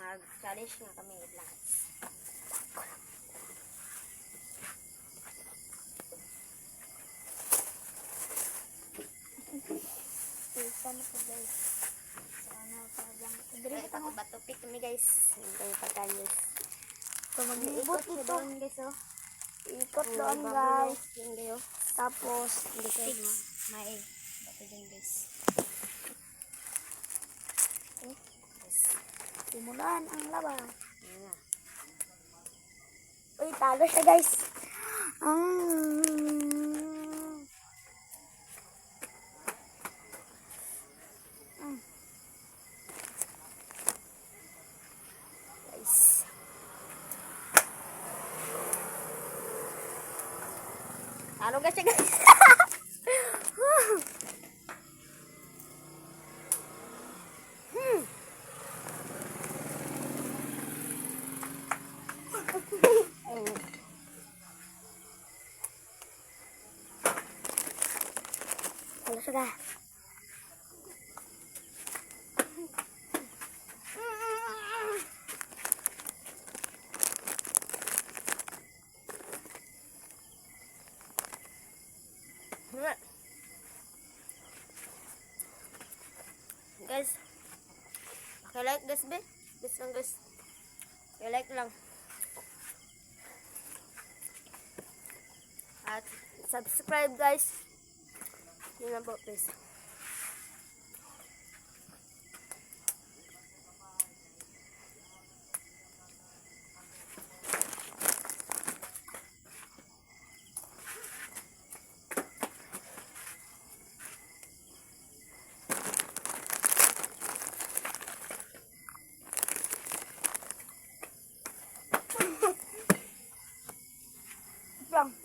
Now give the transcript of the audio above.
mag-challenge nga kami lahat. Sana po guys. Sana pa lang. Dito ako batupik kami guys. Hindi kayo pagkanyos. So mag-iikot Ikot ito. doon guys oh. Ikot doon guys. Yun kayo. Tapos Guys, may bato din guys. Yes. simulan ang laban. Yan na. Uy, talo siya guys. Guys. Talo ka siya guys. Talo siya guys. Guys, like guys be. Guys lang guys. Like lang. At subscribe guys. Yun lang po please. Lang.